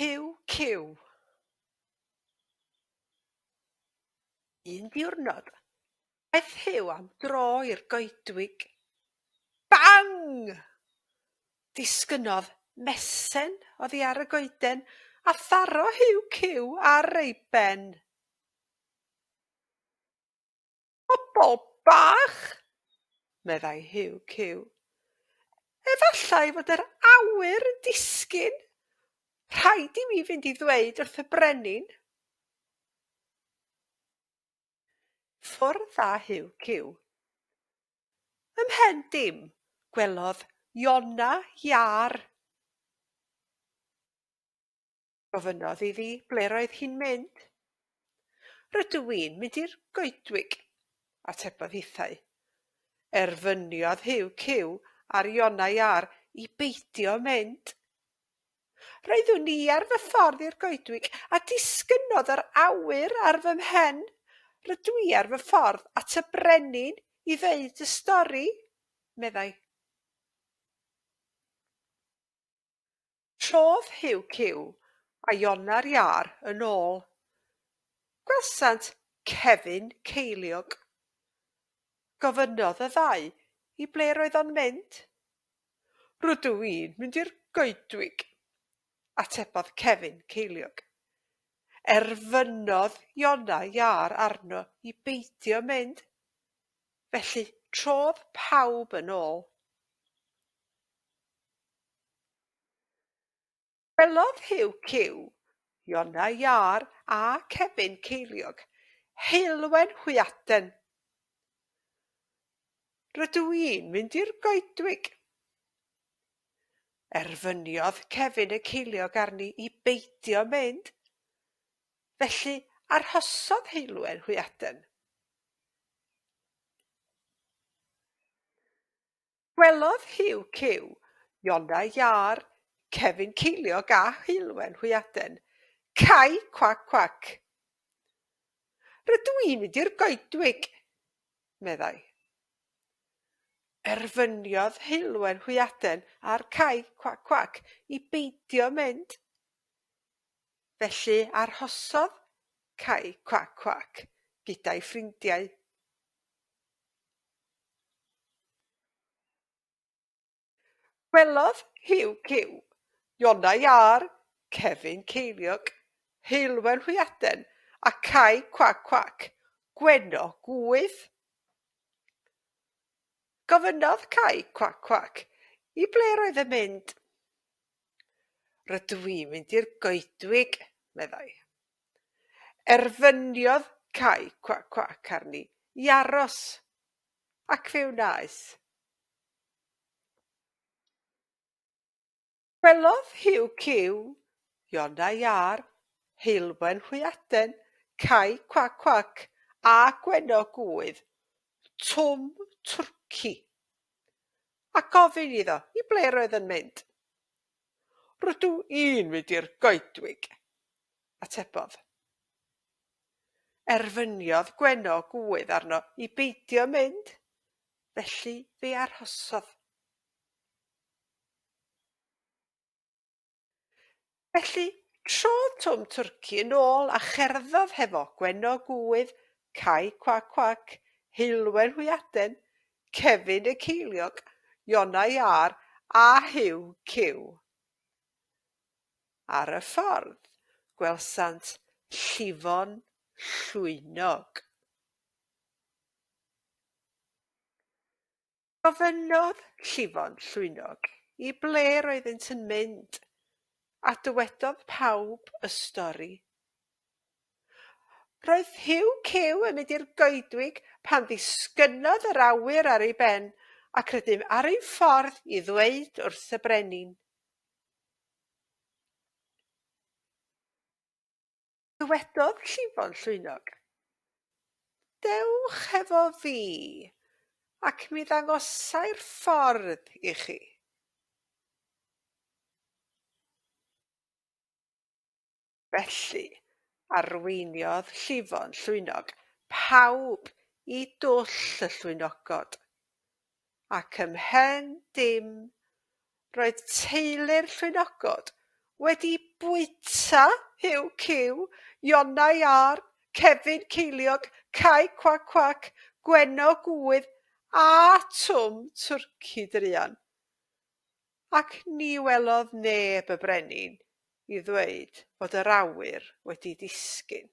Huw Cyw. Un diwrnod, aeth Huw am dro i'r goedwig. Bang! Disgynnodd mesen oddi ar y goeden a tharo Huw Cyw ar ei ben. Bobl bach, meddai Huw Cyw. Efallai fod yr awyr yn disgyn. Rhaid i mi fynd i ddweud wrth y brenin. Ffwrdd â Huw Cyw. Ymhen dim gwelodd Iona iar. Gofynnodd iddi ble roedd hi'n mynd. Rydw i'n mynd i'r goedwig, atebodd hithau. Erfyniodd Huw Cyw ar Iona iar i beidio mynd. Roeddwn i ar fy ffordd i'r goedwig a disgynnodd yr awyr ar fy mhen. Rydw i ar fy ffordd at y brenin i ddeud y stori, meddai. Trodd Huw Cyw a Iona'r iar yn ôl. Gwelsant cefn ceiliog. Gofynnodd y ddau i ble roedd o'n mynd. Rydw i'n mynd i'r goedwig, atebodd cefn ceiliog. Erfynnodd Iona iar arno i beidio mynd. Felly trodd pawb yn ôl. Gwelodd Huw Cyw, Iona iar a cefn ceiliog heulwen hwyaden. Rydw i'n mynd i'r goedwig. Erfyniodd cefn y ceiliog arni i beidio mynd. Felly arhosodd heulwen hwyaden. Gwelodd Huw Cyw, Iona iar, cefn ceiliog a heulwen hwyaden. Cau cwac cwac. Rydw i'n mynd i'r goedwig, meddai. Erfyniodd heulwen hwyaden ar cau cwac cwac i beidio mynd. Felly arhosodd cau cwac cwac gyda'i ffrindiau. Gwelodd Huw Cyw, Iona iar, cefn ceiliog, heulwen hwyaden a cau cwac cwac, gweno gwydd. Gofynnodd cau cwac cwac i ble roedd yn mynd. Rydw i'n mynd i'r goedwig, meddai. Erfyniodd cau cwac cwac arni i aros, ac fe wnaeth. Gwelodd Huw Cyw, Iona iar, heulwen hwyaden, cau cwac cwac a gweno gwydd, twm twrci, a gofyn iddo i ble roedd yn mynd. Rydw i'n mynd i'r goedwig, atebodd. Erfyniodd gweno gwydd arno i beidio mynd, felly fe arhosodd. Felly trodd twm twrci yn ôl a cherddodd hefo gweno gwydd, cau cwac cwac, heulwen hwyaden, cefn y ceiliog, Iona iar a Huw Cyw. Ar y ffordd gwelsant Llifon Llwynog. Gofynnodd Llifon Llwynog i ble roeddent yn mynd, a dywedodd pawb y stori. Roedd Huw Cyw yn mynd i'r goedwig pan ddisgynnodd yr awyr ar ei ben ac rydym ar ein ffordd i ddweud wrth y brenin. Dywedodd Llifon Llwynog, dewch efo fi ac mi ddangosai'r ffordd i chi. Felly arweiniodd Llifon Llwynog pawb i dwll y llwynogod, ac ymhen dim roedd teulu'r llwynogod wedi bwyta Huw Cyw, Ionau ar, Cefn Ceiliog, Cai Cwac Cwac, Gweno Gwydd a Twm Twrci Druan. Ac ni welodd neb y brenin i ddweud fod yr awyr wedi disgyn.